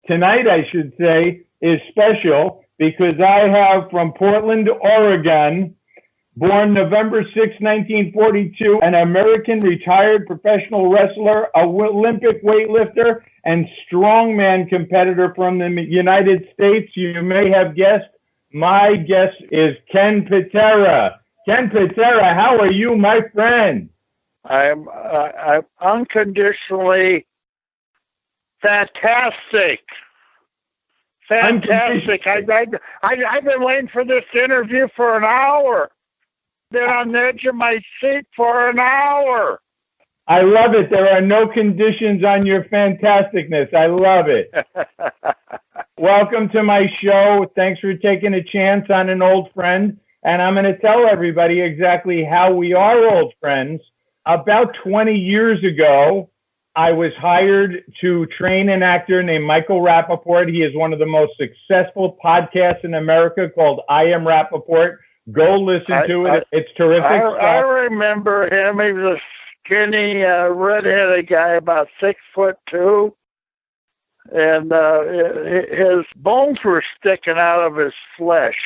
tonight, I should say, is special because I have from Portland, Oregon, born November 6, 1942, an American retired professional wrestler, a Olympic weightlifter, and strongman competitor from the United States. You may have guessed, my guest is Ken Patera. Ken Patera, how are you, my friend? I'm unconditionally fantastic. Fantastic. I've been waiting for this interview for an hour. Been on the edge of my seat for an hour. I love it. There are no conditions on your fantasticness. I love it. Welcome to my show. Thanks for taking a chance on an old friend. And I'm going to tell everybody exactly how we are old friends. About 20 years ago, I was hired to train an actor named Michael Rappaport. He is one of the most successful podcasts in America called I Am Rappaport. Go listen to it. It's terrific. I remember him. He was a skinny, redheaded guy, about 6'2", and his bones were sticking out of his flesh.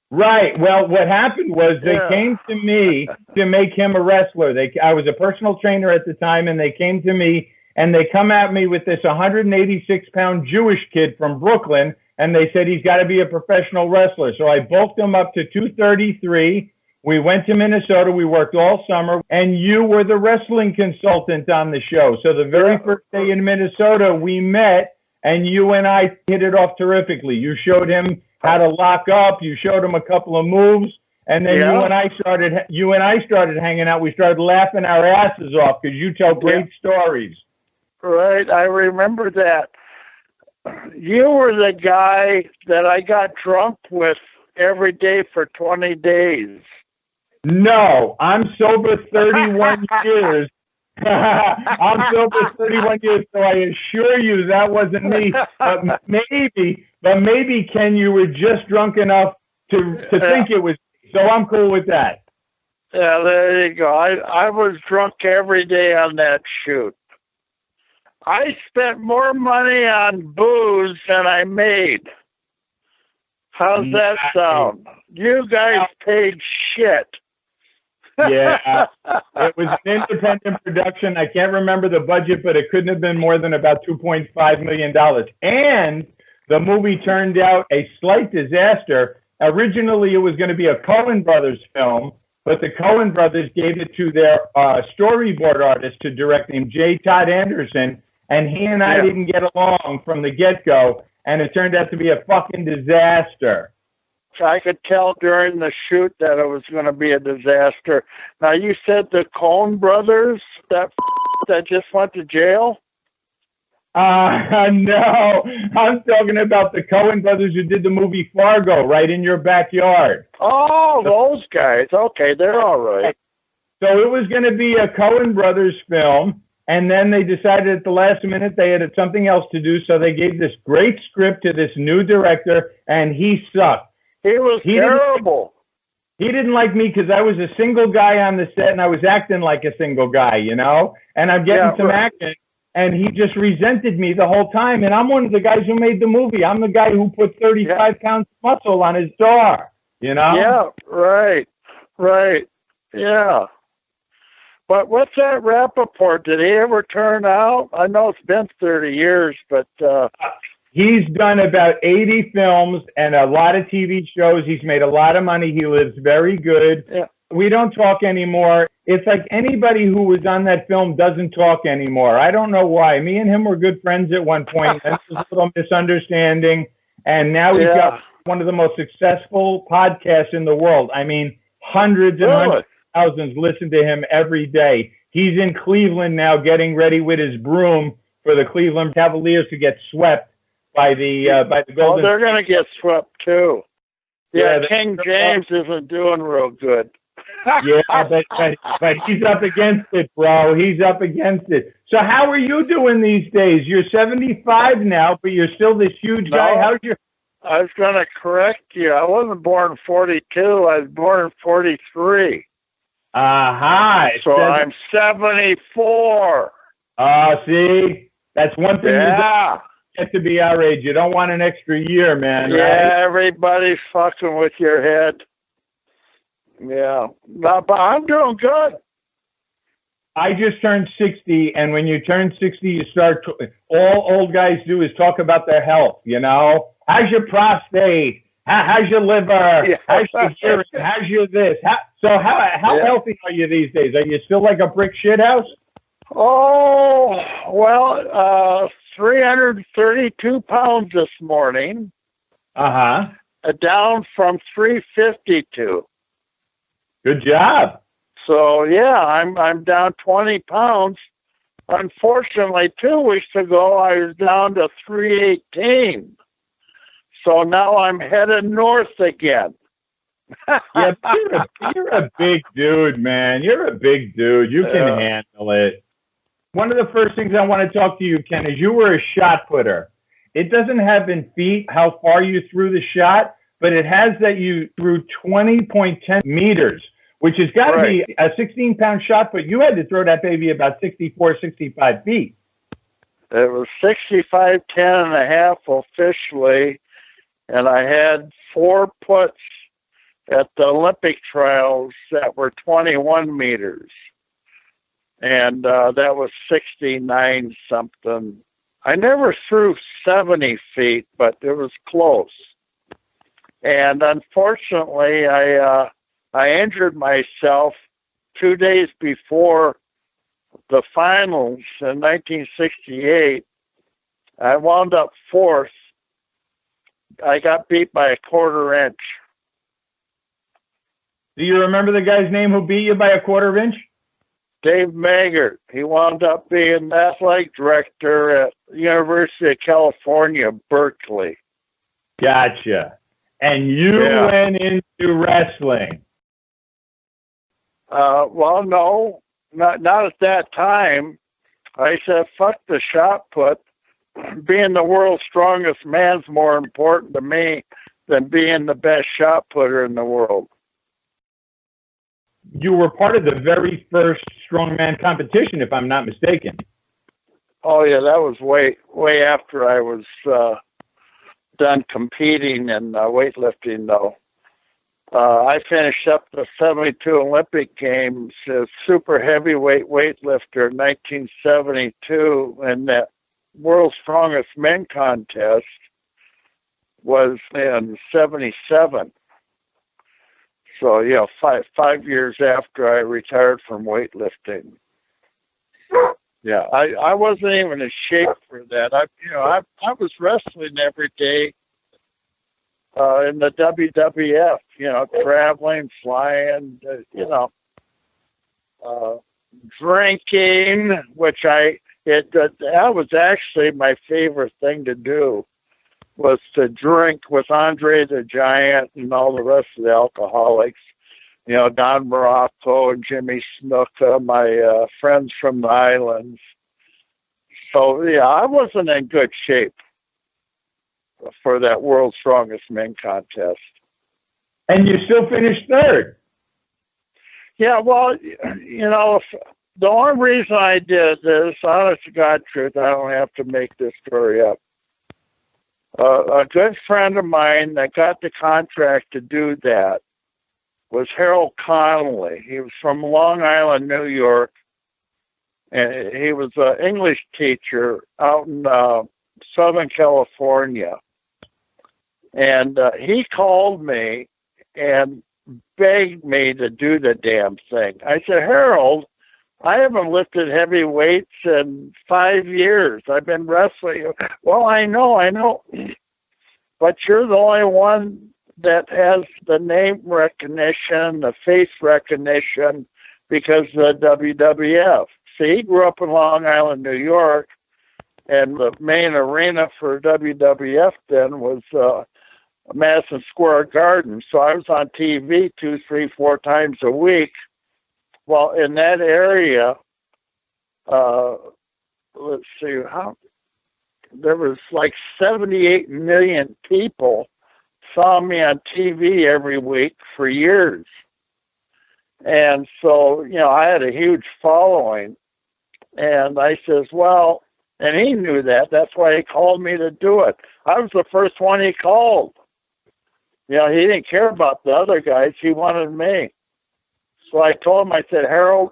Right. Well, what happened was they came to me to make him a wrestler. I was a personal trainer at the time, and they came to me, and they come at me with this 186-pound Jewish kid from Brooklyn, and they said he's got to be a professional wrestler. So I bulked him up to 233. We went to Minnesota. We worked all summer, and you were the wrestling consultant on the show. So the very first day in Minnesota, we met, and you and I hit it off terrifically. You showed him how to lock up. You showed him a couple of moves, and then you and I started hanging out. We started laughing our asses off because you tell great stories. Right, I remember that. You were the guy that I got drunk with every day for 20 days. No, I'm sober 31 years. I'm sober 31 years, so I assure you that wasn't me. But maybe, Ken, you were just drunk enough to think it was me. So I'm cool with that. Yeah, there you go. I was drunk every day on that shoot. I spent more money on booze than I made. How's that sound? You guys paid shit. Yeah, it was an independent production. I can't remember the budget, but it couldn't have been more than about $2.5 million. And the movie turned out a slight disaster. Originally, it was going to be a Coen Brothers film, but the Coen Brothers gave it to their storyboard artist to direct named J. Todd Anderson, and he and I didn't get along from the get-go, and it turned out to be a fucking disaster. I could tell during the shoot that it was going to be a disaster. Now, you said the Coen Brothers that just went to jail? No, I'm talking about the Coen Brothers who did the movie Fargo, right in your backyard. Oh, those guys. Okay, they're all right. So it was going to be a Coen Brothers film, and then they decided at the last minute they had something else to do, so they gave this great script to this new director, and he sucked. He was terrible. He didn't like me because I was a single guy on the set, and I was acting like a single guy, you know? And I'm getting some action, and he just resented me the whole time. And I'm one of the guys who made the movie. I'm the guy who put 35 pounds of muscle on his jaw, you know? Yeah, right. Yeah. But what's that Rappaport? Did he ever turn out? I know it's been 30 years, but... He's done about 80 films and a lot of TV shows. He's made a lot of money. He lives very good. Yeah. We don't talk anymore. It's like anybody who was on that film doesn't talk anymore. I don't know why. Me and him were good friends at one point. There was a little misunderstanding. And now he's got one of the most successful podcasts in the world. I mean, hundreds and hundreds of thousands listen to him every day. He's in Cleveland now getting ready with his broom for the Cleveland Cavaliers to get swept by the Golden. Oh, they're going to get swept too. Yeah, King James isn't doing real good. but he's up against it, bro. He's up against it. So how are you doing these days? You're 75 now, but you're still this huge guy. How's your... I was going to correct you. I wasn't born in 42. I was born in 43. So I'm 74. See? That's one thing. Yeah. get to be our age. You don't want an extra year, man. Yeah, right? everybody's fucking with your head. Yeah, no, but I'm doing good. I just turned 60, and when you turn 60, you start. All old guys do is talk about their health. You know, how's your prostate? How's your liver? Yeah. How's your hearing? How's your this? How healthy are you these days? Are you still like a brick shit house? Oh, well, 332 pounds this morning. Down from 352. Good job. So yeah, I'm down 20 pounds. Unfortunately, 2 weeks ago I was down to 318. So now I'm headed north again. Yeah, you're a big dude, man. You're a big dude. You can handle it. One of the first things I want to talk to you, Ken, is you were a shot putter. It doesn't have in feet how far you threw the shot, but it has that you threw 20.10 meters, which has got to be a 16-pound shot put. You had to throw that baby about 64, 65 feet. It was 65, 10 and a half officially, and I had 4 puts at the Olympic trials that were 21 meters. And that was 69 something. I never threw 70 feet, but it was close. And unfortunately, I injured myself 2 days before the finals in 1968. I wound up 4th. I got beat by a 1/4 inch. Do you remember the guy's name who beat you by a 1/4 inch? Dave Maggart. He wound up being athletic director at University of California, Berkeley. Gotcha. And you went into wrestling. Well, no, not at that time. I said, fuck the shot put. Being the world's strongest man's more important to me than being the best shot putter in the world. You were part of the very first strongman competition, if I'm not mistaken. Oh, yeah, that was way after I was done competing in weightlifting, though. I finished up the 72 Olympic Games as super heavyweight weightlifter in 1972, and that World's Strongest Men contest was in 77. So, yeah, five years after I retired from weightlifting. Yeah, I wasn't even in shape for that. I was wrestling every day in the WWF, traveling, flying, drinking, which that was actually my favorite thing to do, was to drink with Andre the Giant and all the rest of the alcoholics, Don Morocco and Jimmy Snuka, my friends from the islands. So, yeah, I wasn't in good shape for that World's Strongest Men contest. And you still finished 3rd. Yeah, well, the only reason I did this, honest to God truth, I don't have to make this story up. A good friend of mine that got the contract to do that was Harold Connolly. He was from Long Island, New York, and he was an English teacher out in Southern California. And he called me and begged me to do the damn thing. I said, Harold, I haven't lifted heavy weights in 5 years. I've been wrestling. Well, I know. But you're the only one that has the name recognition, the face recognition, because of the WWF. See, he grew up in Long Island, New York, and the main arena for WWF then was Madison Square Garden. So I was on TV 2, 3, 4 times a week. Well, in that area, let's see, there was like 78 million people saw me on TV every week for years. And so, I had a huge following. And I says, well, And he knew that. That's why he called me to do it. I was the first one he called. You know, he didn't care about the other guys. He wanted me. So I told him, I said, Harold,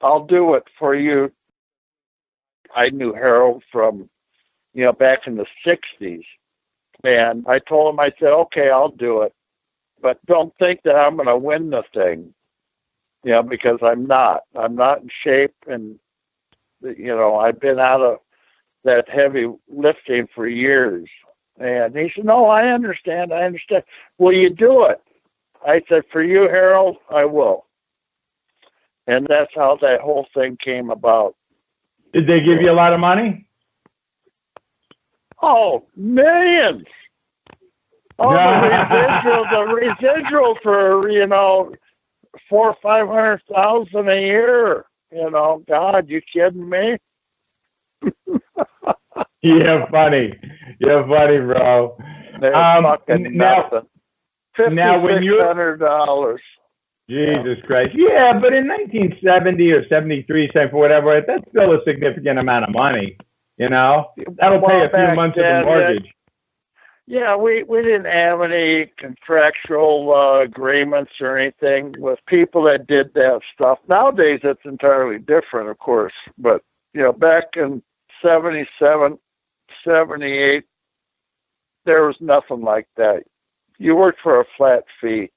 I'll do it for you. I knew Harold from, you know, back in the 60s. And I told him, I said, okay, I'll do it. But don't think that I'm going to win the thing, you know, because I'm not. I'm not in shape. And, you know, I've been out of that heavy lifting for years. And he said, no, I understand. Will you do it? I said, for you, Harold, I will. And that's how that whole thing came about. Did they give you a lot of money? Oh, millions. Oh, the residual for, you know, 400,000 or 500,000 a year. You know, God, you kidding me? You're funny, bro. Fucking nothing. Now, when you $5,600. Jesus Christ, yeah, but in 1970 or 73, for whatever, that's still a significant amount of money. You know, that'll pay a few months of the mortgage. Yeah, we didn't have any contractual agreements or anything with people that did that stuff. Nowadays, it's entirely different, of course. But, you know, back in 77, 78, there was nothing like that. You worked for a flat fee.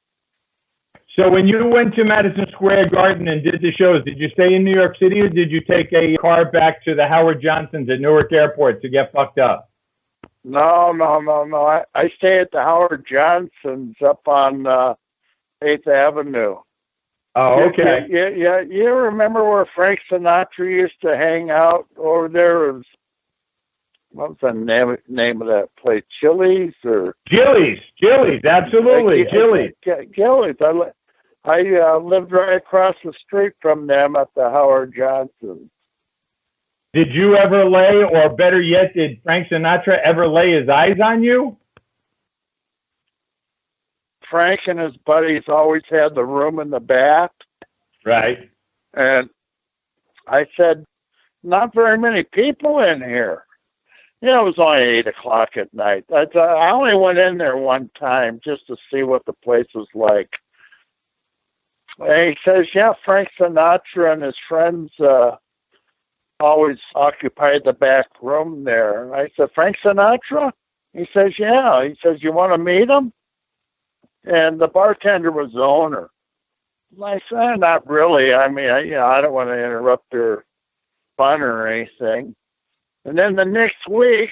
So when you went to Madison Square Garden and did the shows, did you stay in New York City or did you take a car back to the Howard Johnsons at Newark Airport to get fucked up? No. I stay at the Howard Johnsons up on 8th Avenue. Oh, okay. Yeah. You remember where Frank Sinatra used to hang out over there? What was the name of that place? Chili's or Chili's, absolutely, Chili's. Chili's. I lived right across the street from them at the Howard Johnsons. Did you ever lay, or better yet, did Frank Sinatra ever lay his eyes on you? Frank and his buddies always had the room in the back. Right. And I said, not very many people in here. You know, it was only 8 o'clock at night. I only went in there one time just to see what the place was like. And he says, yeah, Frank Sinatra and his friends always occupied the back room there. And I said, Frank Sinatra? He says, yeah. He says, you want to meet him? And the bartender was the owner. And I said, not really. I mean, I don't want to interrupt their fun or anything. And then the next week,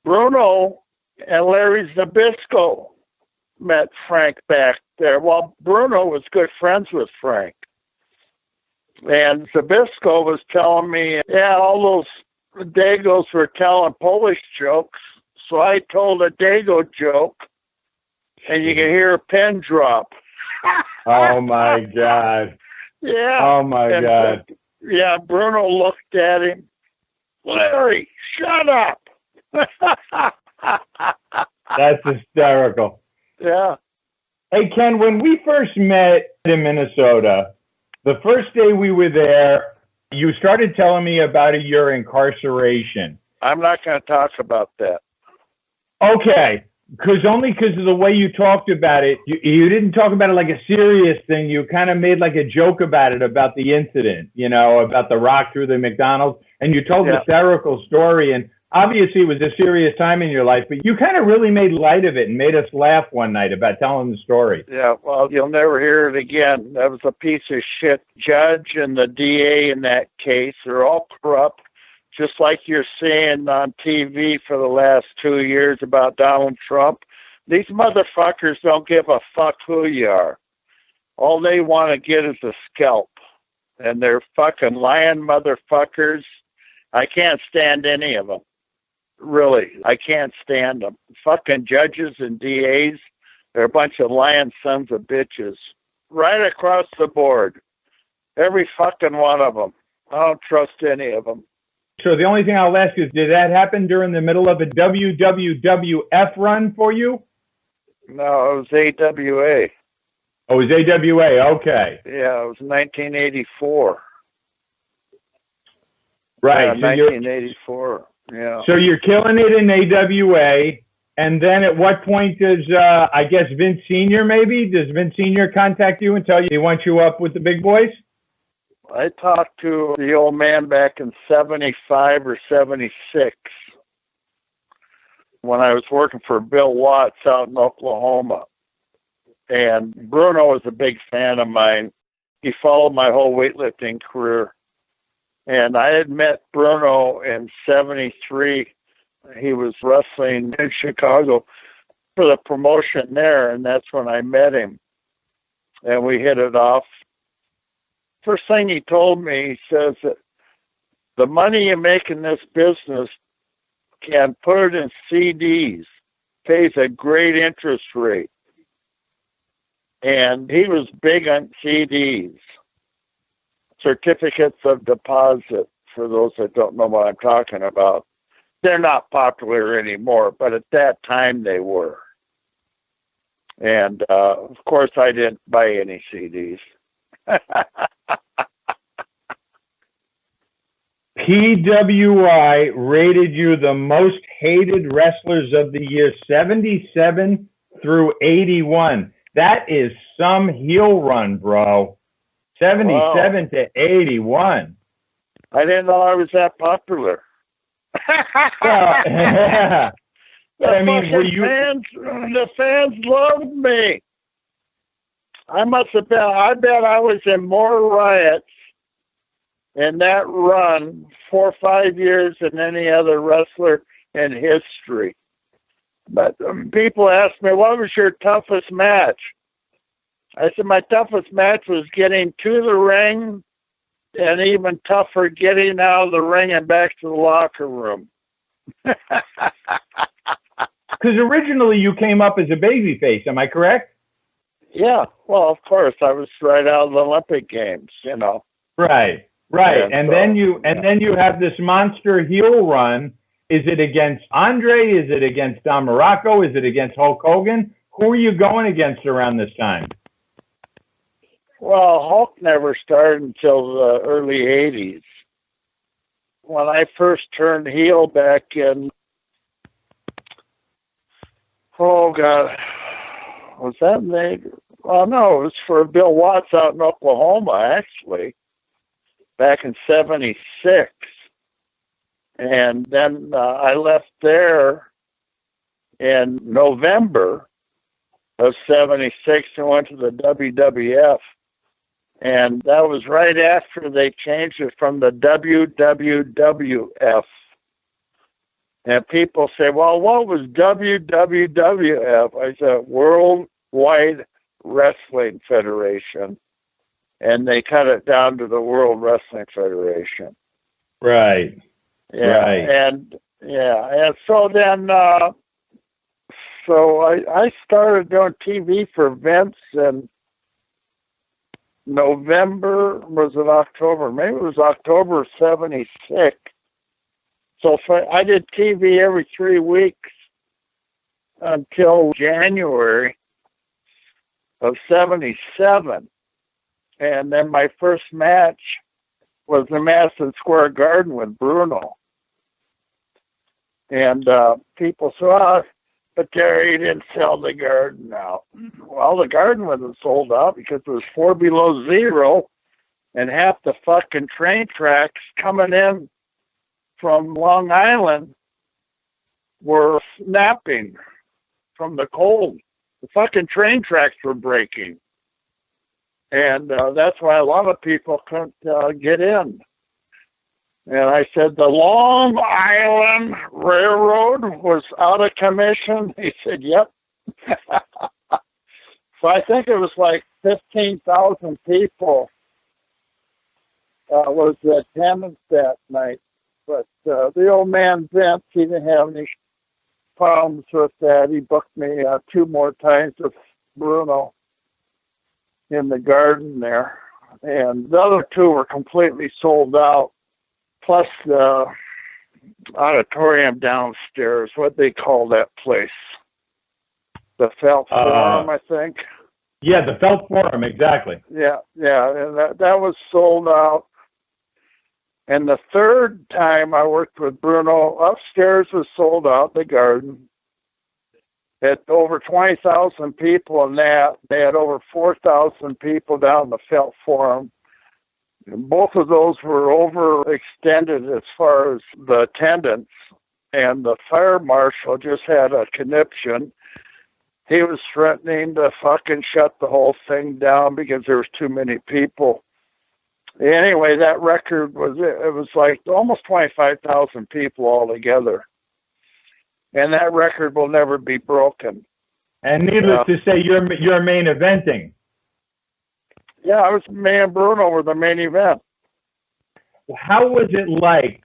Bruno and Larry Zabisco met Frank back there. Well, Bruno was good friends with Frank. And Zabisco was telling me, yeah, all those Dagos were telling Polish jokes. So I told a Dago joke, and you can hear a pin drop. Oh, my God. Yeah. Oh, my God. Yeah, Bruno looked at him. Larry, shut up. That's hysterical. Yeah. Hey, Ken, when we first met in Minnesota, the first day we were there, you started telling me about your incarceration. I'm not going to talk about that. Okay. Because of the way you talked about it, you didn't talk about it like a serious thing. You kind of made like a joke about it, about the incident, you know, about the rock through the McDonald's. And you told a hysterical story. And obviously it was a serious time in your life, but you kind of really made light of it and made us laugh one night about telling the story. Yeah, well, you'll never hear it again. That was a piece of shit. Judge and the DA in that case are all corrupt. Just like you're seeing on TV for the last 2 years about Donald Trump. These motherfuckers don't give a fuck who you are. All they want to get is a scalp. And they're fucking lying motherfuckers. I can't stand any of them. Really, I can't stand them. Fucking judges and DAs, they're a bunch of lying sons of bitches. Right across the board. Every fucking one of them. I don't trust any of them. So the only thing I'll ask is, did that happen during the middle of a WWF run for you? No, it was AWA. Oh, it was AWA, okay. Yeah, it was 1984. Right. Yeah, 1984. Yeah. So you're killing it in AWA. And then at what point does, I guess, Vince Sr. maybe? Does Vince Sr. contact you and tell you he wants you up with the big boys? I talked to the old man back in 75 or 76 when I was working for Bill Watts out in Oklahoma. And Bruno was a big fan of mine. He followed my whole weightlifting career. And I had met Bruno in 73. He was wrestling in Chicago for the promotion there, and that's when I met him. And we hit it off. First thing he told me, he says that the money you make in this business can put it in CDs, pays a great interest rate. And he was big on CDs, certificates of deposit, for those that don't know what I'm talking about. They're not popular anymore, but at that time they were. And, of course, I didn't buy any CDs. PWI rated you the most hated wrestlers of the year, 77 through 81. That is some heel run, bro. 77 to 81. I didn't know I was that popular. I mean, were you... the fans loved me. I bet I was in more riots in that run 4 or 5 years than any other wrestler in history. But people ask me, what was your toughest match? I said, my toughest match was getting to the ring, and even tougher getting out of the ring and back to the locker room. Because originally you came up as a babyface, am I correct? Yeah, well, of course, I was right out of the Olympic Games, you know. Right. And so, then you have this monster heel run. Is it against Andre? Is it against Don Morocco? Is it against Hulk Hogan? Who are you going against around this time? Well, Hulk never started until the early 80s. When I first turned heel back in, oh, God, was that late? Well, no, it was for Bill Watts out in Oklahoma, actually, back in 76. And then I left there in November of 76 and went to the WWF. And that was right after they changed it from the WWF. And people say, well, what was WWF? I said, Worldwide Wrestling Federation. And they cut it down to the World Wrestling Federation. Right. Yeah. Right. And so then, so I started doing TV for Vince in November, was it October? Maybe it was October 76. So I did TV every 3 weeks until January of 77. And then my first match was the Madison Square Garden with Bruno. And people said, but Terry didn't sell the Garden out. Well, the Garden wasn't sold out because it was 4 below zero and half the fucking train tracks coming in from Long Island were snapping from the cold. The fucking train tracks were breaking. And that's why a lot of people couldn't get in. And I said, the Long Island Railroad was out of commission. He said, yep. So I think it was like 15,000 people was the attendance that night. But the old man Vince, he didn't have any problems with that. He booked me 2 more times with Bruno in the Garden there. And the other 2 were completely sold out. Plus the auditorium downstairs, what they call that place? The Felt Forum, I think. Yeah, the Felt Forum, exactly. Yeah, and that was sold out. And the third time I worked with Bruno, upstairs was sold out, the garden. At over 20,000 people in that. They had over 4,000 people down the Felt Forum. And both of those were overextended as far as the attendance. And the fire marshal just had a conniption. He was threatening to fucking shut the whole thing down because there was too many people. Anyway, that record was like almost 25,000 people altogether. And that record will never be broken. And needless to say, you're main eventing. Yeah, I was me and Bruno were the main event. How was it like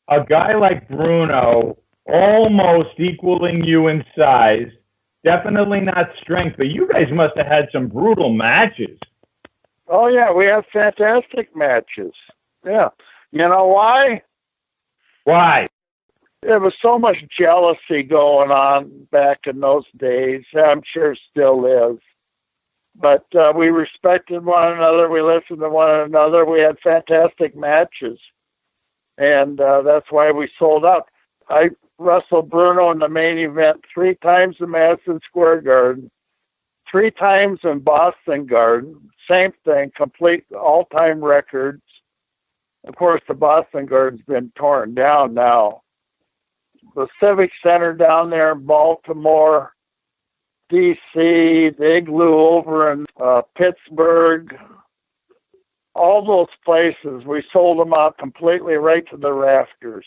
a guy like Bruno, almost equaling you in size, definitely not strength, but you guys must have had some brutal matches. Oh, yeah, we had fantastic matches. Yeah. You know why? Why? There was so much jealousy going on back in those days. I'm sure still is. But we respected one another. We listened to one another. We had fantastic matches. And that's why we sold out. I wrestled Bruno in the main event 3 times in Madison Square Garden, 3 times in Boston Garden. Same thing, complete all-time records. Of course, the Boston Garden's been torn down now. The Civic Center down there in Baltimore, D.C., the Igloo over in Pittsburgh, all those places, we sold them out completely right to the rafters.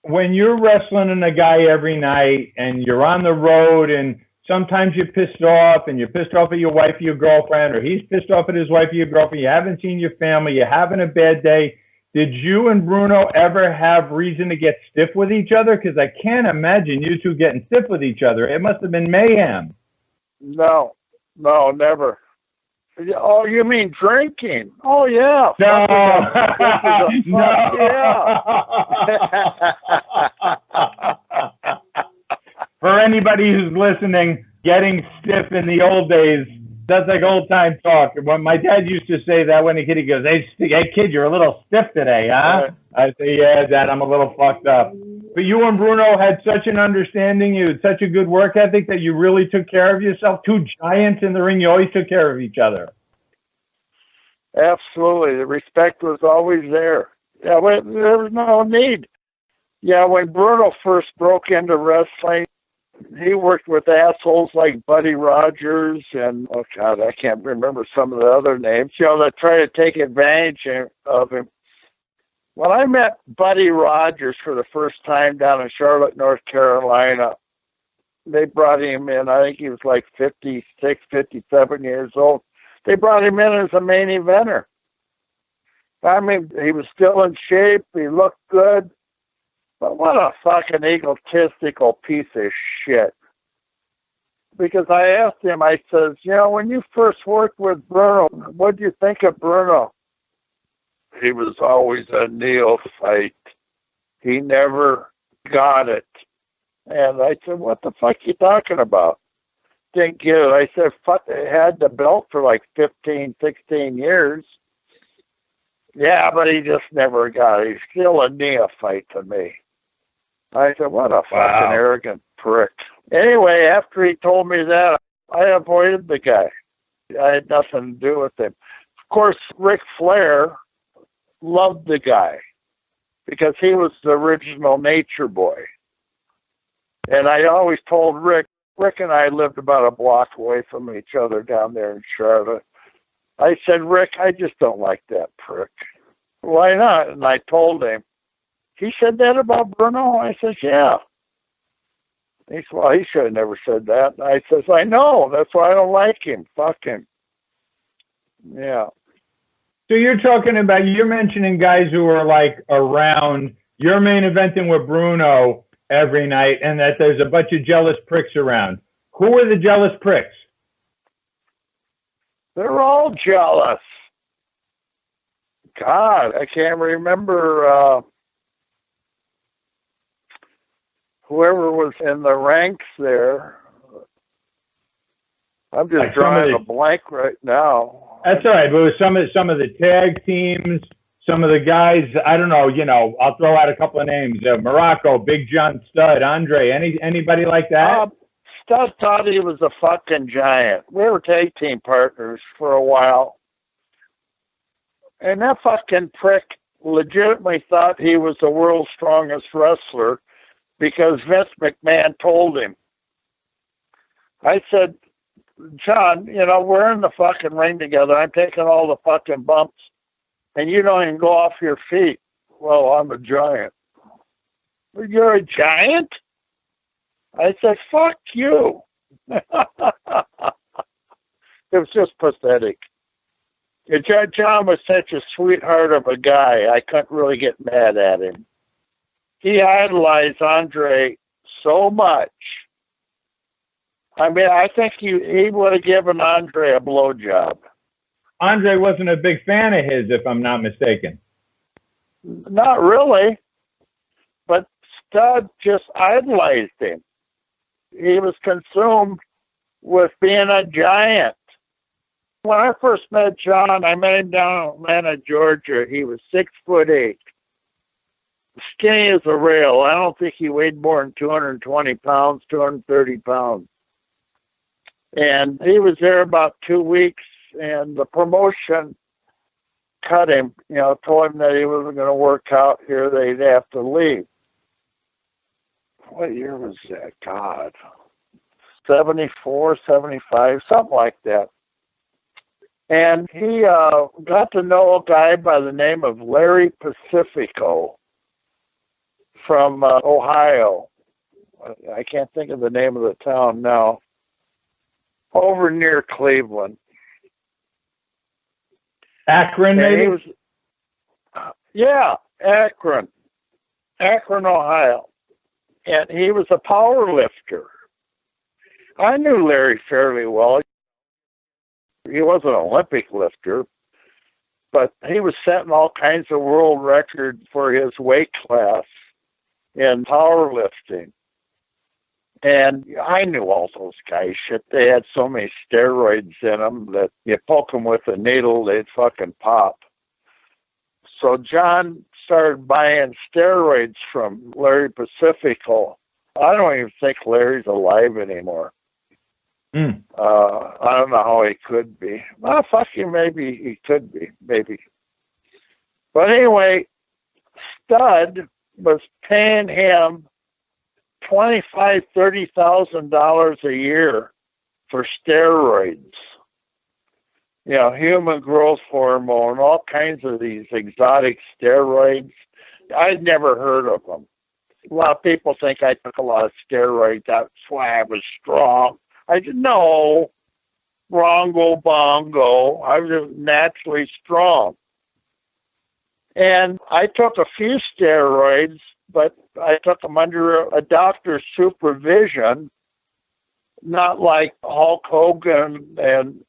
When you're wrestling in a guy every night and you're on the road and sometimes you're pissed off and you're pissed off at your wife or your girlfriend, or he's pissed off at his wife or your girlfriend, you haven't seen your family, you're having a bad day, did you and Bruno ever have reason to get stiff with each other? Because I can't imagine you two getting stiff with each other. It must have been mayhem. No, never. Oh, you mean drinking? Oh, yeah. No. For anybody who's listening, getting stiff in the old days, that's like old time talk. When my dad used to say that when a kid, he goes, hey kid, you're a little stiff today, huh? I say, yeah, Dad, I'm a little fucked up. But you and Bruno had such an understanding, you had such a good work ethic that you really took care of yourself. 2 giants in the ring, you always took care of each other. Absolutely. The respect was always there. Yeah, there was no need. Yeah, when Bruno first broke into wrestling, he worked with assholes like Buddy Rogers and, oh God, I can't remember some of the other names, that try to take advantage of him. When I met Buddy Rogers for the first time down in Charlotte, North Carolina, they brought him in, I think he was like 56, 57 years old. They brought him in as a main eventer. I mean, he was still in shape, he looked good. But what a fucking egotistical piece of shit. Because I asked him, I says, when you first worked with Bruno, what did you think of Bruno? He was always a neophyte. He never got it. And I said, what the fuck you talking about? Didn't get it. I said, fuck, they had the belt for like 15, 16 years. Yeah, but he just never got it. He's still a neophyte to me. I said, what a fucking arrogant prick. Anyway, after he told me that, I avoided the guy. I had nothing to do with him. Of course, Ric Flair loved the guy because he was the original Nature Boy. And I always told Rick and I lived about a block away from each other down there in Charlotte. I said, Rick, I just don't like that prick. Why not? And I told him. He said that about Bruno? I says, yeah. He said, well, he should have never said that. And I says, I know. That's why I don't like him. Fuck him. Yeah. So you're mentioning guys who are like around, you're main eventing with Bruno every night, and that there's a bunch of jealous pricks around. Who are the jealous pricks? They're all jealous. God, I can't remember whoever was in the ranks there. I'm just drawing a blank right now. That's all right. But it was some of the tag teams, some of the guys, I don't know, I'll throw out a couple of names. Morocco, Big John Stud, Andre, anybody like that? Stud thought he was a fucking giant. We were tag team partners for a while. And that fucking prick legitimately thought he was the world's strongest wrestler because Vince McMahon told him. I said, John, we're in the fucking ring together. I'm taking all the fucking bumps, and you don't even go off your feet. Well, I'm a giant. You're a giant? I said, fuck you. It was just pathetic. John was such a sweetheart of a guy, I couldn't really get mad at him. He idolized Andre so much. I mean, I think he would have given Andre a blowjob. Andre wasn't a big fan of his, if I'm not mistaken. Not really. But Stud just idolized him. He was consumed with being a giant. When I first met John, I met him down in Atlanta, Georgia. He was 6'8". Skinny as a rail. I don't think he weighed more than 220 pounds, 230 pounds. And he was there about 2 weeks, and the promotion cut him, told him that he wasn't going to work out here. They'd have to leave. What year was that? God. 74, 75, something like that. And he got to know a guy by the name of Larry Pacifico from Ohio. I can't think of the name of the town now. Over near Cleveland. Akron, maybe? Yeah, Akron. Akron, Ohio. And he was a power lifter. I knew Larry fairly well. He wasn't an Olympic lifter, but he was setting all kinds of world records for his weight class in powerlifting. And I knew all those guys. Shit, they had so many steroids in them that you poke them with a needle, they'd fucking pop. So John started buying steroids from Larry Pacifico. I don't even think Larry's alive anymore. I don't know how he could be. Well, fuck you, maybe he could be, maybe. But anyway, Stud was paying him $25,000, $30,000 a year for steroids. Human growth hormone, all kinds of these exotic steroids. I'd never heard of them. A lot of people think I took a lot of steroids. That's why I was strong. I said, no, wrongo bongo. I was naturally strong. And I took a few steroids, but I took them under a doctor's supervision, not like Hulk Hogan and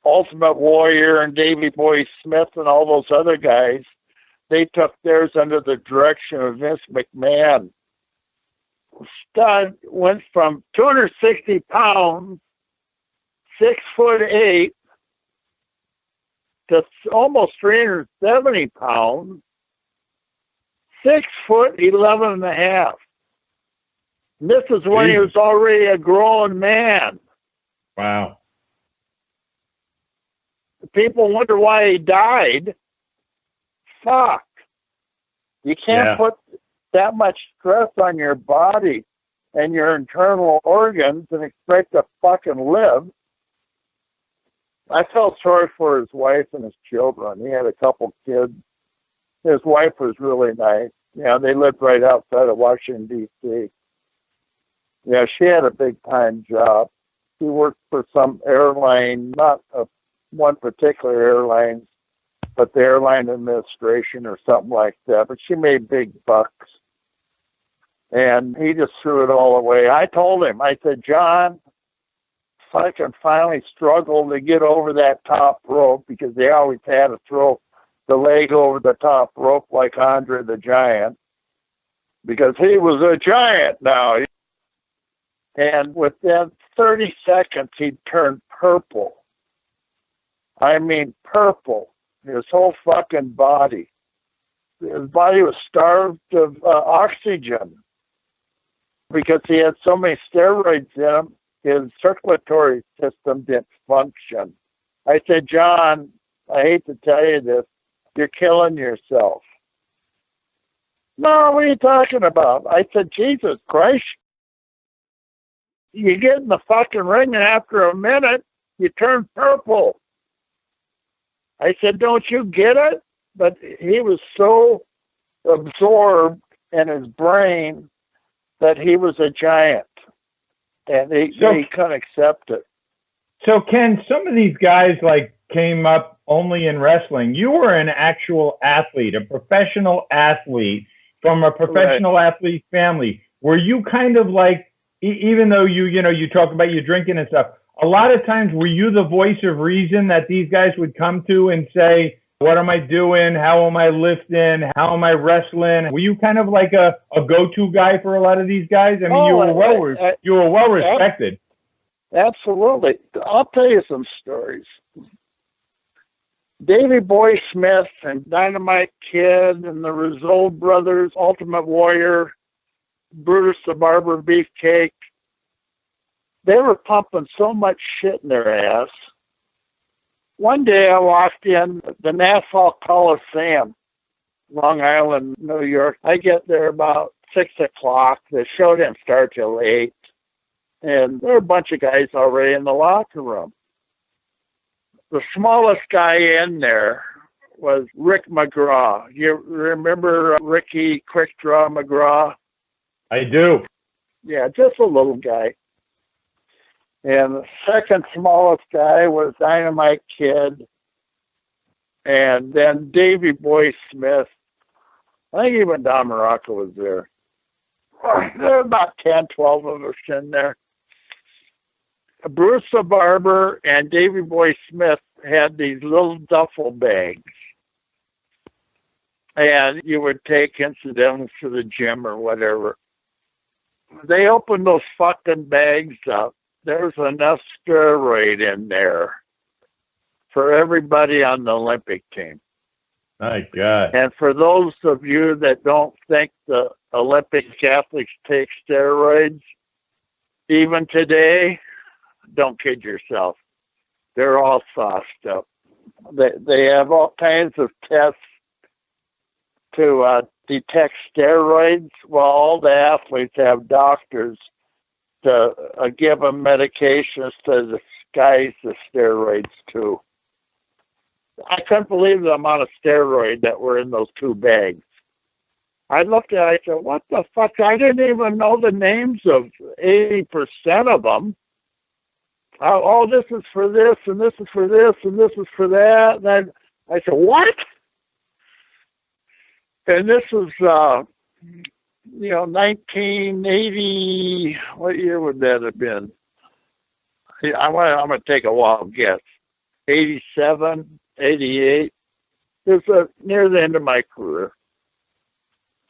Ultimate Warrior and Davey Boy Smith and all those other guys. They took theirs under the direction of Vince McMahon. Stud went from 260 pounds, 6'8", to almost 370 pounds, 6'11.5". This is when he was already a grown man. Wow. People wonder why he died. Fuck. You can't put that much stress on your body and your internal organs and expect to fucking live. I felt sorry for his wife and his children. He had a couple kids. His wife was really nice. They lived right outside of Washington, D.C. She had a big-time job. She worked for some airline, not one particular airline, but the airline administration or something like that. But she made big bucks. And he just threw it all away. I told him, I said, John, if I can finally struggle to get over that top rope, because they always had to throw the leg over the top rope like Andre the Giant, because he was a giant now. And within 30 seconds, he'd turn purple. I mean, purple. His whole fucking body. his body was starved of oxygen because he had so many steroids in him. His circulatory system didn't function. I said, John, I hate to tell you this, you're killing yourself. No, what are you talking about? I said, Jesus Christ, you get in the fucking ring and after a minute, you turn purple. I said, don't you get it? But he was so absorbed in his brain that he was a giant. And he couldn't accept it. So, Ken, some of these guys came up only in wrestling. You were an actual athlete, a professional athlete from a professional athlete family. Were you kind of even though you talk about your drinking and stuff, a lot of times were you the voice of reason that these guys would come to and say, what am I doing? How am I lifting? How am I wrestling? Were you kind of like a go-to guy for a lot of these guys? I mean, you were well respected. Absolutely. I'll tell you some stories. Davey Boy Smith and Dynamite Kid and the Rizzo Brothers, Ultimate Warrior, Brutus the Barber Beefcake, they were pumping so much shit in their ass. One day I walked in the Nassau Coliseum, Long Island, New York. I get there about 6 o'clock. The show didn't start till 8. And there were a bunch of guys already in the locker room. The smallest guy in there was Rick McGraw. You remember Ricky Quick Draw McGraw? I do. Yeah, just a little guy. And the second smallest guy was Dynamite Kid. And then Davey Boy Smith. I think even Don Morocco was there. There were about 10, 12 of us in there. Bruce the Barber and Davey Boy Smith had these little duffel bags. And you would take incidentals to the gym or whatever. They opened those fucking bags up. There's enough steroid in there for everybody on the Olympic team. My God. And for those of you that don't think the Olympic athletes take steroids, even today, don't kid yourself. They're all sauced up. They have all kinds of tests to detect steroids. Well, all the athletes have doctors to give them medications to disguise the steroids too. I couldn't believe the amount of steroid that were in those 2 bags. I looked at it, I said, what the fuck? I didn't even know the names of 80% of them. Oh, this is for this, and this is for this, and this is for that. And I said, what? And this was, 1980, what year would that have been? I'm going to take a wild guess. 87, 88. It was near the end of my career.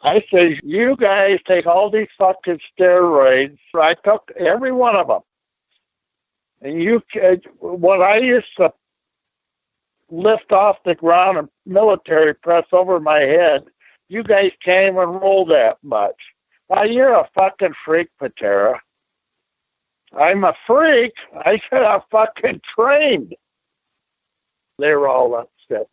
I said, you guys take all these fucking steroids. I took every one of them. And what I used to lift off the ground and military press over my head, you guys can't even roll that much. Now, you're a fucking freak, Patera. I'm a freak. I said I'm fucking trained. They were all upset.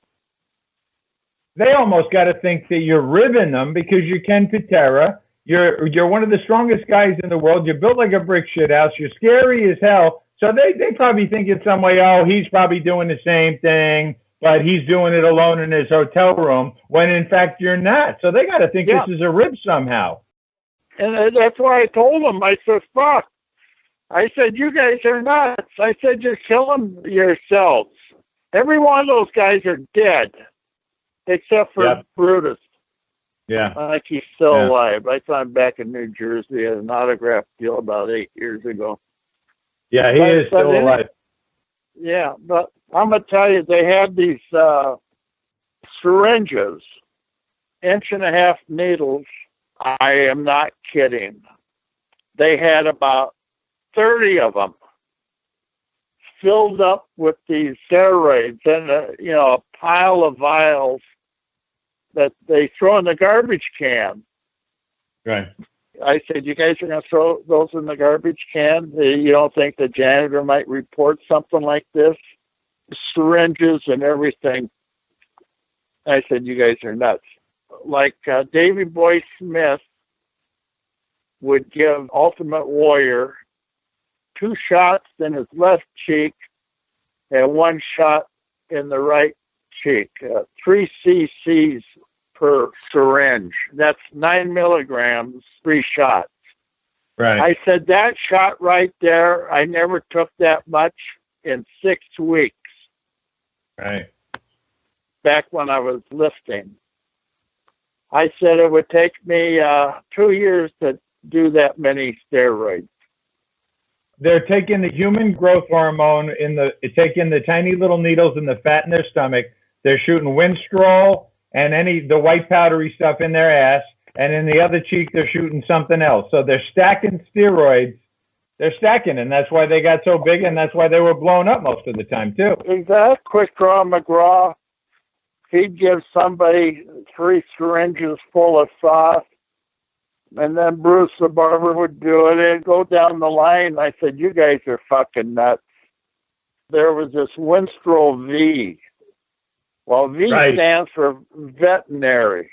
They almost got to think that you're ribbing them because you're Ken Patera. You're one of the strongest guys in the world. You're built like a brick shit house. You're scary as hell. So they probably think in some way, oh, he's probably doing the same thing, but he's doing it alone in his hotel room, when in fact you're not. So they got to think this is a rib somehow. And that's why I told them. I said, fuck. I said, you guys are nuts. I said, you're killing yourselves. Every one of those guys are dead, except for Brutus. Yeah. I think he's still alive. I saw him back in New Jersey at an autograph deal about 8 years ago. Yeah, he is still alive. Yeah, but I'm going to tell you, they had these syringes, 1.5-inch needles. I am not kidding. They had about 30 of them filled up with these steroids and, a pile of vials. that they throw in the garbage can. Right. I said, you guys are going to throw those in the garbage can? You don't think the janitor might report something like this? Syringes and everything. I said, you guys are nuts. Like Davy Boy Smith would give Ultimate Warrior 2 shots in his left cheek and 1 shot in the right cheek. 3 cc's per syringe. That's 9 milligrams, 3 shots. Right. I said, that shot right there, I never took that much in 6 weeks. Right. Back when I was lifting. I said it would take me 2 years to do that many steroids. They're taking the human growth hormone taking the tiny little needles in the fat in their stomach. They're shooting Winstrol and the white powdery stuff in their ass, and in the other cheek they're shooting something else. So they're stacking steroids. They're stacking, and that's why they got so big, and that's why they were blown up most of the time too. Exactly. Quick Draw McGraw, he'd give somebody 3 syringes full of sauce, and then Bruce the barber would do it and go down the line. I said, you guys are fucking nuts. There was this Winstrol V. Well, V stands for veterinary,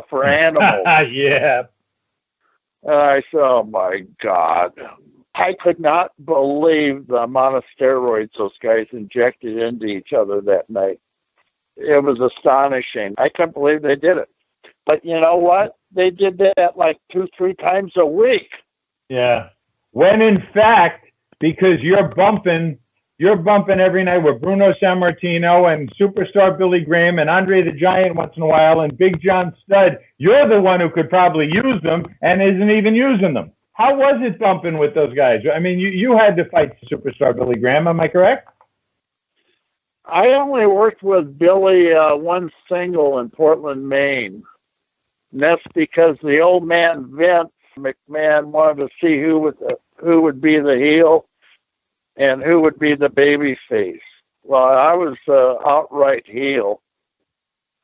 for animals. Yeah. And I said, oh my God. I could not believe the amount of steroids those guys injected into each other that night. It was astonishing. I couldn't believe they did it. But you know what? They did that like 2-3 times a week. Yeah. When in fact, because you're bumping every night with Bruno Sammartino and superstar Billy Graham and Andre the Giant once in a while and Big John Studd, you're the one who could probably use them and isn't even using them. How was it bumping with those guys? I mean, you had to fight superstar Billy Graham, am I correct? I only worked with Billy one single in Portland, Maine. And that's because the old man Vince McMahon wanted to see who would be the heel and who would be the baby face. Well, I was outright heel,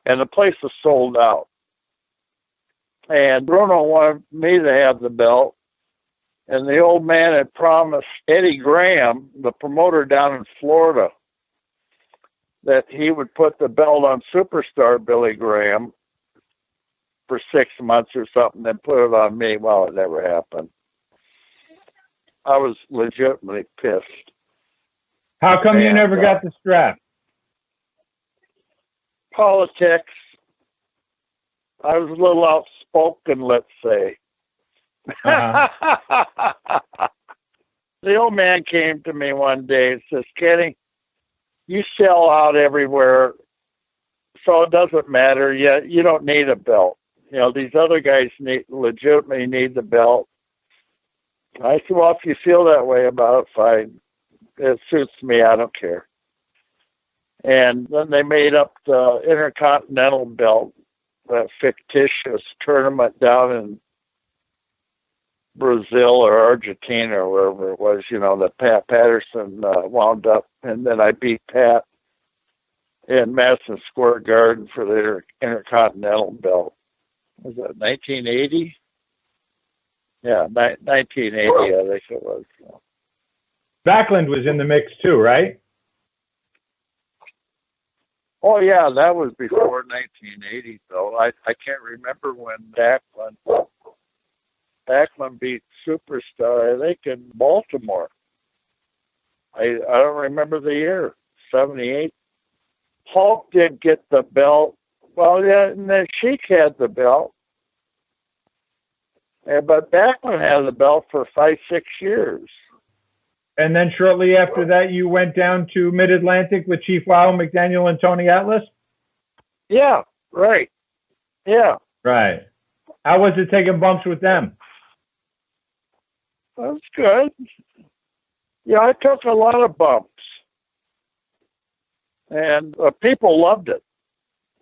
and the place was sold out. And Bruno wanted me to have the belt, and the old man had promised Eddie Graham, the promoter down in Florida, that he would put the belt on superstar Billy Graham for 6 months or something, then put it on me. Well, it never happened. I was legitimately pissed. How come you never got the strap? Politics. I was a little outspoken, let's say. Uh-huh. The old man came to me one day and says, Kenny, you sell out everywhere, so it doesn't matter. You don't need a belt. These other guys legitimately need the belt. I said, well, if you feel that way about it, fine. It suits me. I don't care. And then they made up the Intercontinental belt, that fictitious tournament down in Brazil or Argentina or wherever it was, that Pat Patterson wound up. And then I beat Pat in Madison Square Garden for the Intercontinental belt. Was that 1980? Yeah, 1980, I think it was. Backlund was in the mix too, right? Oh, yeah, that was before 1980, though. I can't remember when Backlund beat Superstar, I think, in Baltimore. I don't remember the year, 78. Hulk did get the belt. Well, yeah, and then Sheik had the belt. But Backlund had the belt for 5-6 years. And then shortly after that, you went down to Mid-Atlantic with Chief Wow, McDaniel, and Tony Atlas? Yeah, right. Yeah. Right. How was it taking bumps with them? That was good. Yeah, I took a lot of bumps. And people loved it.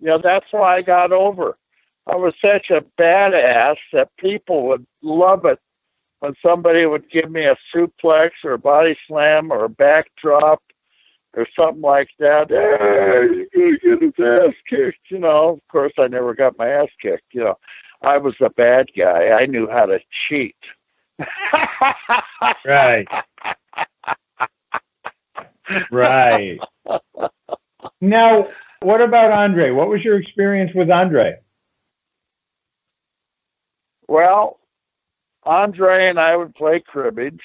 That's why I got over. I was such a badass that people would love it when somebody would give me a suplex or a body slam or a backdrop or something like that. Hey, you're gonna get his ass kicked, you know. Of course, I never got my ass kicked, you know. I was the bad guy. I knew how to cheat. Right. Right. Now, what about Andre? What was your experience with Andre? Well, Andre and I would play cribbage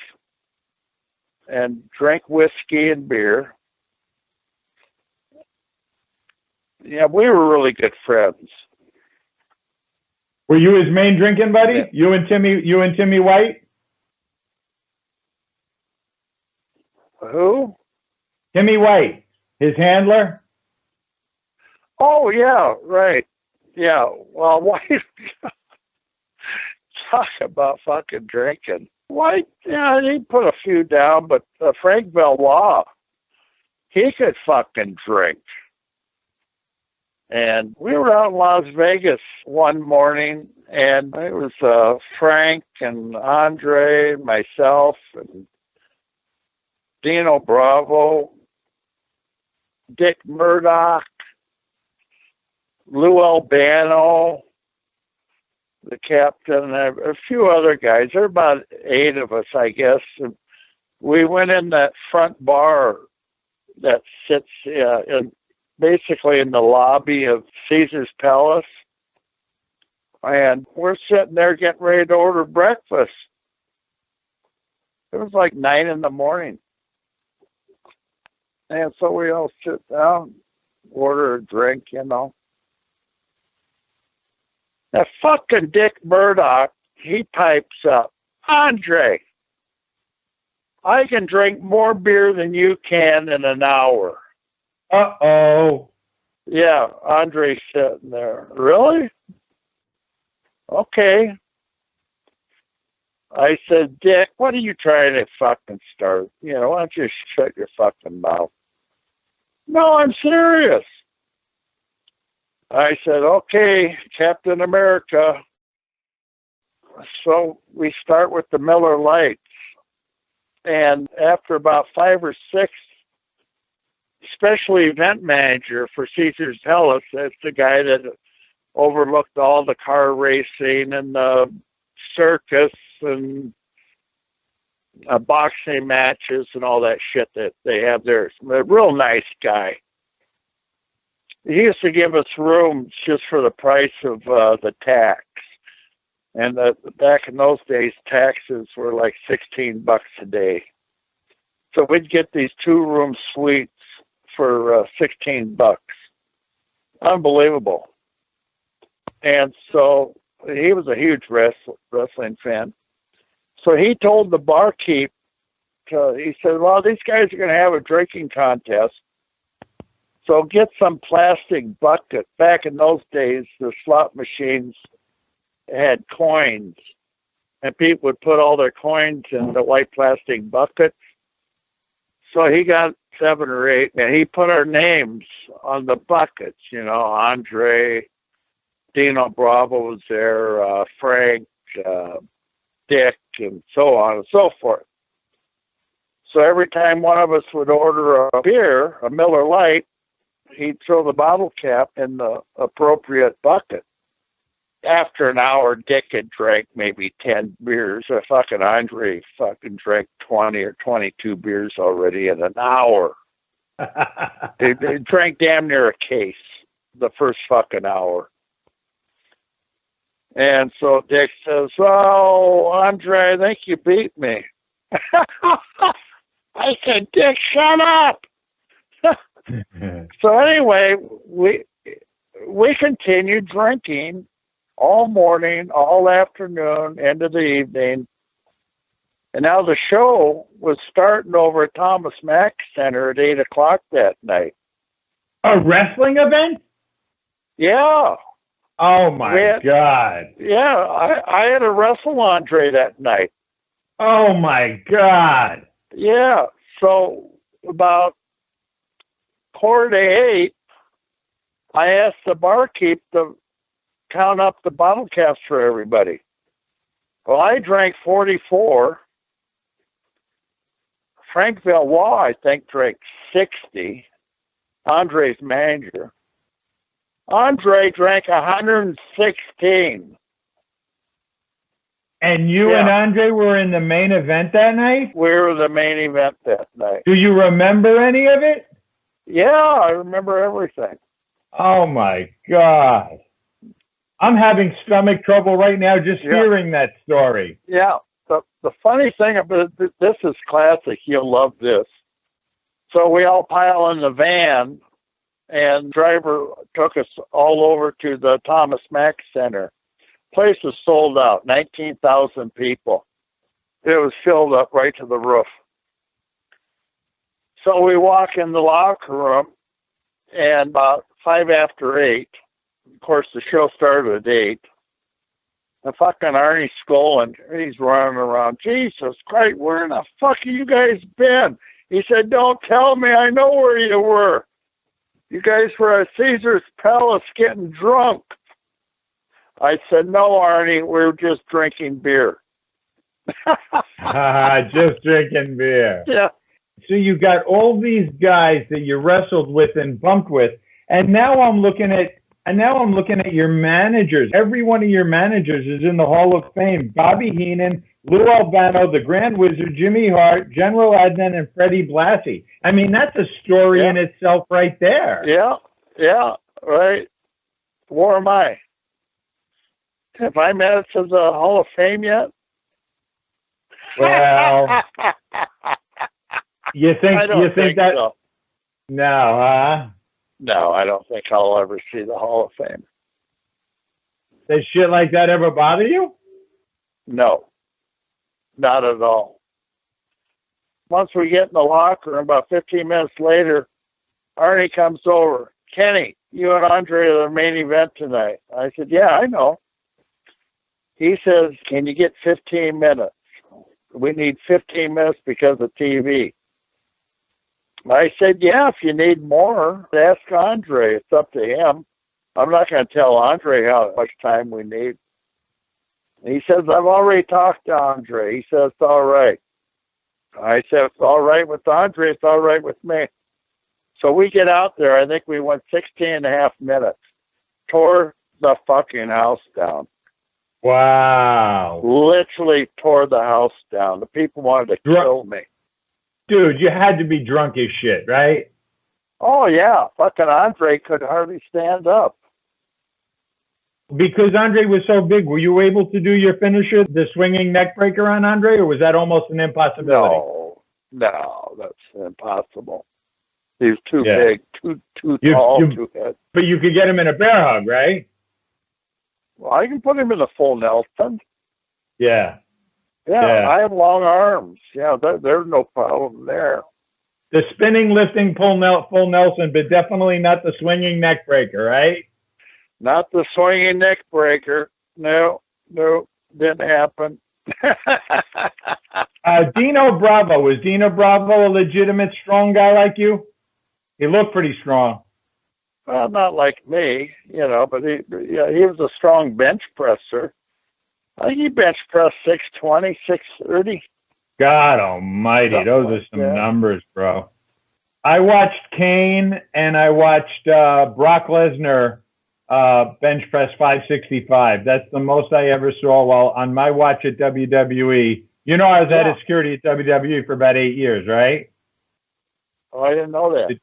and drink whiskey and beer. Yeah, we were really good friends. Were you his main drinking buddy? Yeah. You and Timmy White? Who? Timmy White, his handler? Oh, yeah, right. Yeah, well, White, talk about fucking drinking. White, yeah, he put a few down, but Frank Valois, he could fucking drink. And we were out in Las Vegas one morning, and it was Frank and Andre, myself, and Dino Bravo, Dick Murdoch, Lou Albano, the captain, and a few other guys. There were about 8 of us, I guess. And we went in that front bar that sits basically in the lobby of Caesar's Palace. And we're sitting there getting ready to order breakfast. It was like 9 in the morning. And so we all sit down, order a drink, you know. That fucking Dick Murdoch, he pipes up, Andre, I can drink more beer than you can in an hour. Uh-oh. Yeah, Andre's sitting there. Really? Okay. I said, Dick, what are you trying to fucking start? You know, why don't you shut your fucking mouth? No, I'm serious. I said, okay, Captain America. So we start with the Miller Lights. And after about 5 or 6, special event manager for Caesar's Palace, that's the guy that overlooked all the car racing and the circus and boxing matches and all that shit that they have there. A real nice guy. He used to give us rooms just for the price of the tax. And back in those days, taxes were like $16 a day. So we'd get these 2-room suites for $16. Unbelievable. And so he was a huge wrestling fan. So he told the barkeep, he said, well, these guys are going to have a drinking contest. So get some plastic bucket. Back in those days, the slot machines had coins, and people would put all their coins in the white plastic buckets. So he got 7 or 8, and he put our names on the buckets. You know, Andre, Dino Bravo was there, Frank, Dick, and so on and so forth. So every time one of us would order a beer, a Miller Lite, he'd throw the bottle cap in the appropriate bucket. After an hour, Dick had drank maybe 10 beers. Fucking Andre fucking drank 20 or 22 beers already in an hour. They drank damn near a case the first fucking hour. And so Dick says, well, Andre, I think you beat me. I said, Dick, shut up. So anyway, we continued drinking all morning, all afternoon, into the evening. And now the show was starting over at Thomas Mack Center at 8 o'clock that night. A wrestling event? Yeah. Oh, my God. Yeah, I had to wrestle Andre that night. Oh, my God. Yeah. So about 7:45, I asked the barkeep to count up the bottle caps for everybody. Well, I drank 44. Frank Valois, I think, drank 60. Andre's manager. Andre drank 116. And you and Andre were in the main event that night? We were the main event that night. Do you remember any of it? Yeah, I remember everything. Oh, my God. I'm having stomach trouble right now just hearing that story. Yeah. The funny thing about this is classic. You'll love this. So we all pile in the van, and the driver took us all over to the Thomas Mack Center. Place was sold out, 19,000 people. It was filled up right to the roof. So we walk in the locker room, and about 5 after 8, of course, the show started at 8. And fucking Arnie Skolin, he's running around. Jesus Christ, where in the fuck have you guys been? He said, don't tell me, I know where you were. You guys were at Caesar's Palace getting drunk. I said, no, Arnie, we're just drinking beer. Just drinking beer. Yeah. So you got all these guys that you wrestled with and bumped with, and now I'm looking at your managers. Every one of your managers is in the Hall of Fame. Bobby Heenan, Lou Albano, the Grand Wizard, Jimmy Hart, General Adnan, and Freddie Blassie. I mean, that's a story in itself right there. Yeah, right. Where am I? Have I made it to the Hall of Fame yet? Well, you think that? So. No, huh? No, I don't think I'll ever see the Hall of Fame. Does shit like that ever bother you? No, not at all. Once we get in the locker room, about 15 minutes later, Arnie comes over. Kenny, you and Andre are the main event tonight. I said, yeah, I know. He says, can you get 15 minutes? We need 15 minutes because of TV. I said, yeah, if you need more, ask Andre. It's up to him. I'm not going to tell Andre how much time we need. He says, I've already talked to Andre. He says, it's all right. I said, it's all right with Andre. It's all right with me. So we get out there. I think we went 16 and a half minutes. Tore the fucking house down. Wow. Literally tore the house down. The people wanted to kill me. Dude, you had to be drunk as shit, right? Oh, yeah. Fucking Andre could hardly stand up. Because Andre was so big, were you able to do your finisher, the swinging neck breaker on Andre, or was that almost an impossibility? No, that's impossible. He was too big, too tall, too heavy. But you could get him in a bear hug, right? Well, I can put him in a full Nelson. Yeah. Yeah, I have long arms. Yeah, there's no problem there. The spinning, lifting, full Nelson, but definitely not the swinging neck breaker, right? Not the swinging neck breaker. No, didn't happen. Dino Bravo. Was Dino Bravo a legitimate strong guy like you? He looked pretty strong. Well, not like me, but he was a strong bench presser. I think he bench pressed 620, 630. God almighty, those are some numbers, bro. I watched Kane and I watched Brock Lesnar bench press 565. That's the most I ever saw while on my watch at WWE. You know, I was head of security at WWE for about 8 years, right? Oh, I didn't know that.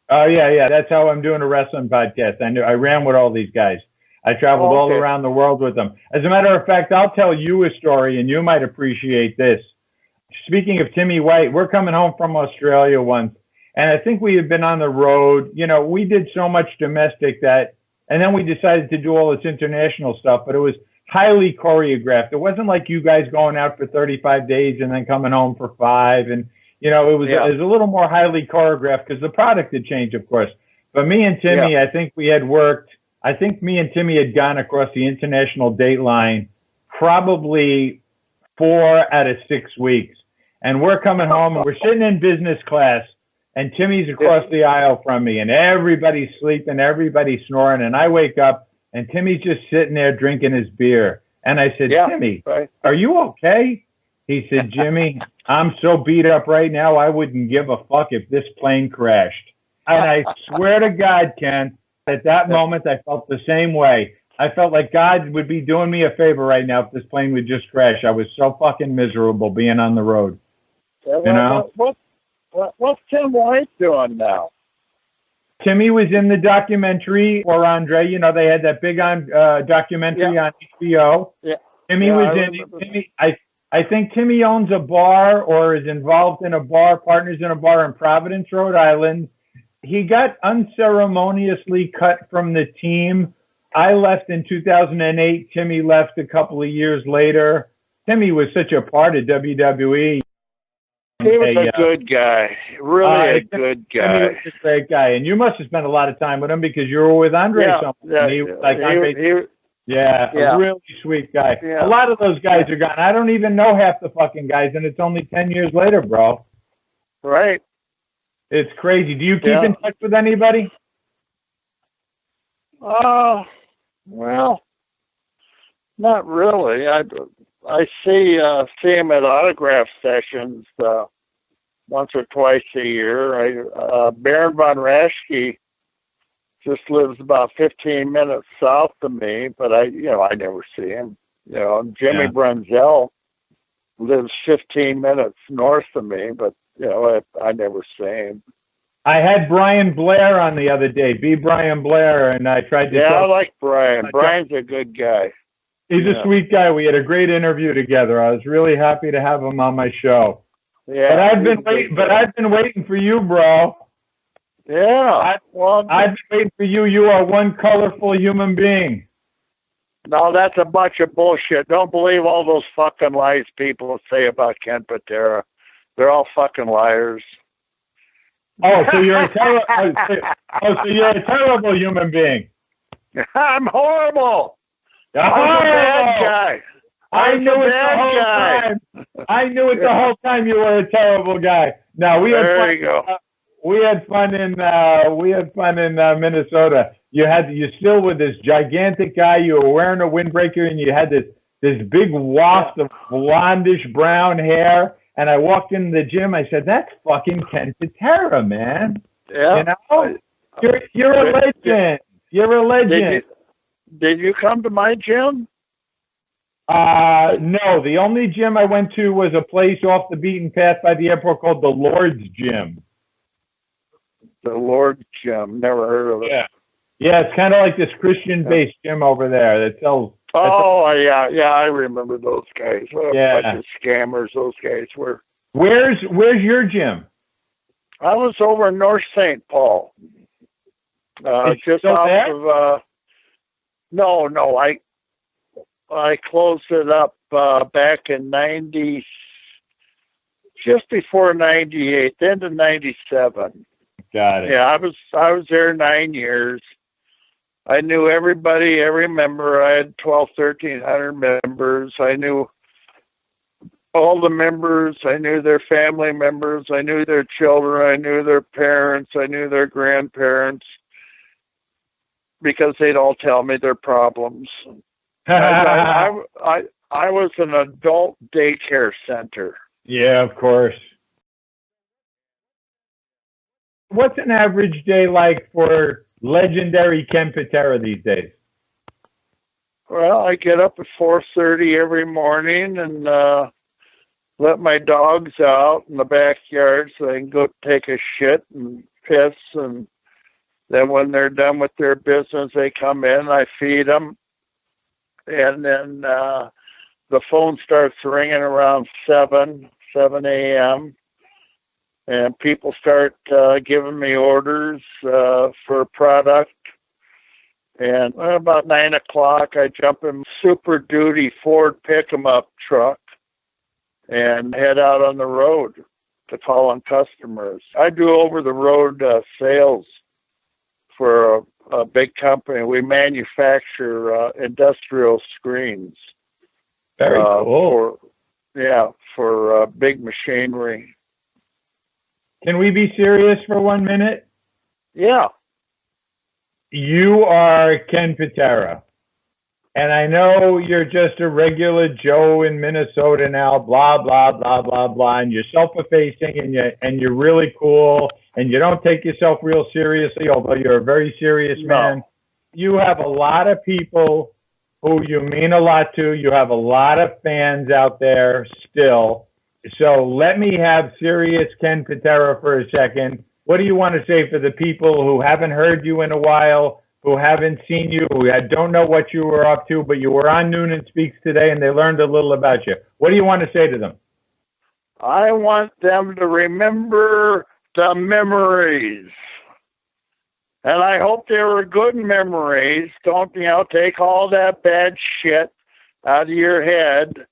Oh, yeah. That's how I'm doing a wrestling podcast. I ran with all these guys. I traveled all around the world with them. As a matter of fact, I'll tell you a story, and you might appreciate this. Speaking of Timmy White, we're coming home from Australia once, and I think we had been on the road. We did so much domestic and then we decided to do all this international stuff, but it was highly choreographed. It wasn't like you guys going out for 35 days and then coming home for 5. And, it was a little more highly choreographed because the product had changed, of course. But me and Timmy, I think me and Timmy had gone across the international date line probably 4 out of 6 weeks. And we're coming home and we're sitting in business class and Timmy's across the aisle from me and everybody's sleeping, everybody's snoring. And I wake up and Timmy's just sitting there drinking his beer. And I said, Timmy, are you okay? He said, Jimmy, I'm so beat up right now, I wouldn't give a fuck if this plane crashed. And I swear to God, Ken, at that moment, I felt the same way. I felt like God would be doing me a favor right now if this plane would just crash. I was so fucking miserable being on the road. Yeah, well, you know? What's Tim White doing now? Timmy was in the documentary for Andre. You know, they had that big documentary on HBO. Yeah. Timmy was in it. Timmy, I think Timmy owns a bar or is involved in a bar, partners in a bar in Providence, Rhode Island. He got unceremoniously cut from the team. I left in 2008. Timmy left a couple of years later. Timmy was such a part of WWE. He was a good guy, really a good guy. Timmy was a great guy, and you must have spent a lot of time with him because you were with Andre. A really sweet guy. Yeah. A lot of those guys are gone. I don't even know half the fucking guys, and it's only 10 years later, bro. Right. It's crazy. Do you keep in touch with anybody? Well, not really. I see him at autograph sessions once or twice a year. Baron von Raschke just lives about 15 minutes south of me, but I never see him. Jimmy Brunzell lives 15 minutes north of me, but I never see him. I had Brian Blair on the other day, Brian Blair, and I tried to. Yeah, I like Brian. Brian's a good guy. He's a sweet guy. We had a great interview together. I was really happy to have him on my show. Yeah, but I've been waiting for you, bro. Yeah. I've been waiting for you. You are one colorful human being. No, that's a bunch of bullshit. Don't believe all those fucking lies people say about Ken Patera. They're all fucking liars. Oh, so you're a terrible human being. I'm horrible. I'm a bad guy. I knew it the whole time. I knew it the whole time you were a terrible guy. Now we had fun. We had fun in Minnesota. You still were this gigantic guy. You were wearing a windbreaker, and you had this big waft of blondish brown hair. And I walked into the gym. I said, "That's fucking Ken Patera, man." Yeah. You're a legend. You're a legend. Did you come to my gym? No. The only gym I went to was a place off the beaten path by the airport called the Lord's Gym. The Lord's Gym. Never heard of it. Yeah, it's kind of like this Christian-based gym over there that sells. I remember those guys. What a bunch of scammers those guys were. Where's your gym? I was over in North St. Paul. Just off of no, I closed it up back in just before 98, end of 97. Got it. Yeah, I was there 9 years. I knew everybody, every member. I had 1,300 members. I knew all the members. I knew their family members. I knew their children. I knew their parents. I knew their grandparents, because they'd all tell me their problems. I was an adult daycare center. Yeah, of course. What's an average day like for legendary Ken Patera these days? Well, I get up at 4:30 every morning and let my dogs out in the backyard so they can go take a shit and piss, and then when they're done with their business, they come in, I feed them, and then the phone starts ringing around 7 a.m., and people start giving me orders for product. And about 9 o'clock, I jump in Super Duty Ford pick-em-up truck and head out on the road to call on customers. I do over-the-road sales for a big company. We manufacture industrial screens. Very cool. For big machinery. Can we be serious for 1 minute? Yeah. You are Ken Patera. And I know you're just a regular Joe in Minnesota now, blah, blah, blah, blah, blah. And you're self-effacing and you're really cool and you don't take yourself real seriously, although you're a very serious man. You have a lot of people who you mean a lot to. You have a lot of fans out there still. So let me have serious Ken Patera for a second. What do you want to say for the people who haven't heard you in a while, who haven't seen you, who don't know what you were up to, but you were on Noonan Speaks today and they learned a little about you? What do you want to say to them? I want them to remember the memories. And I hope they were good memories. Don't, take all that bad shit out of your head.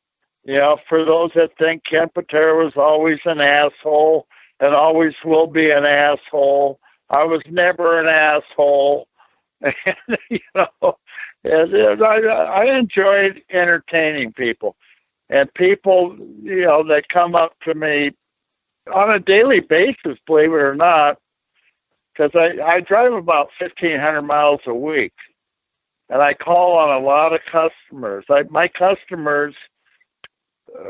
For those that think Ken Patera was always an asshole and always will be an asshole. I was never an asshole. And, I enjoyed entertaining people. And people, that come up to me on a daily basis, believe it or not, because I drive about 1,500 miles a week. And I call on a lot of customers. My customers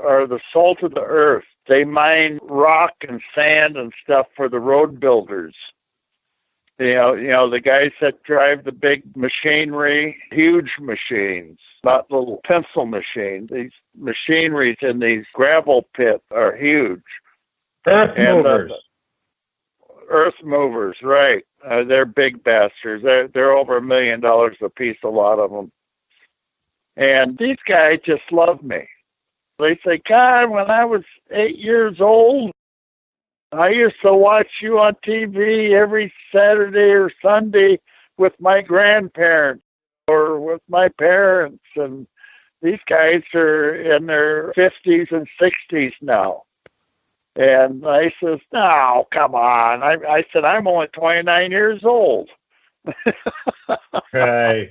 are the salt of the earth. They mine rock and sand and stuff for the road builders. The guys that drive the big machinery, huge machines, not little pencil machines. These machineries in these gravel pits are huge. Earth movers. Earth movers, right. They're big bastards. They're over $1 million a piece, a lot of them. And these guys just love me. They say, God, when I was 8 years old, I used to watch you on TV every Saturday or Sunday with my grandparents or with my parents. And these guys are in their 50s and 60s now. And I says, no, come on. I said, I'm only 29 years old. Right.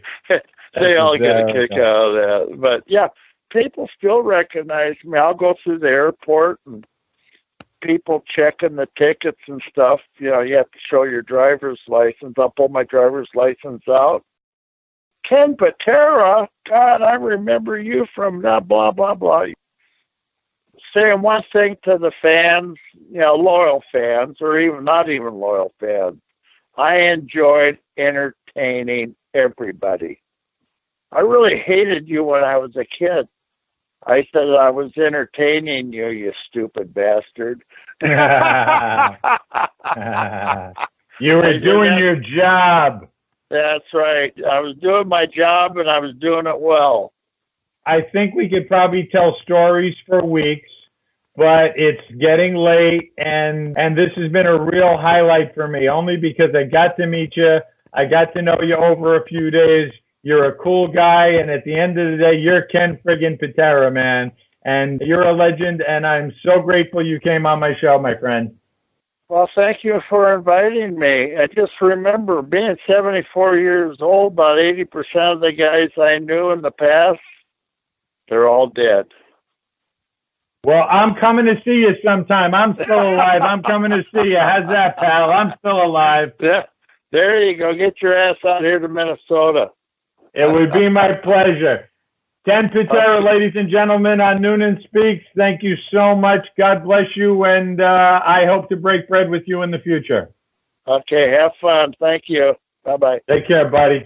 They all get a kick out of that. But, yeah, people still recognize me. I'll go through the airport and people checking the tickets and stuff. You have to show your driver's license. I'll pull my driver's license out. Ken Patera, God, I remember you from blah, blah, blah, blah. Saying one thing to the fans, loyal fans, or even not even loyal fans. I enjoyed entertaining everybody. I really hated you when I was a kid. I said I was entertaining you, you stupid bastard. You were doing your job. That's right. I was doing my job and I was doing it well. I think we could probably tell stories for weeks, but it's getting late, and this has been a real highlight for me, only because I got to meet you. I got to know you over a few days. You're a cool guy, and at the end of the day, you're Ken friggin' Patera, man. And you're a legend, and I'm so grateful you came on my show, my friend. Well, thank you for inviting me. And just remember, being 74 years old, about 80% of the guys I knew in the past, they're all dead. Well, I'm coming to see you sometime. I'm still alive. I'm coming to see you. How's that, pal? I'm still alive. Yeah, there you go. Get your ass out here to Minnesota. It would be my pleasure. Ken Patera, ladies and gentlemen, on Noonan Speaks. Thank you so much. God bless you, and I hope to break bread with you in the future. Okay, have fun. Thank you. Bye-bye. Take care, buddy.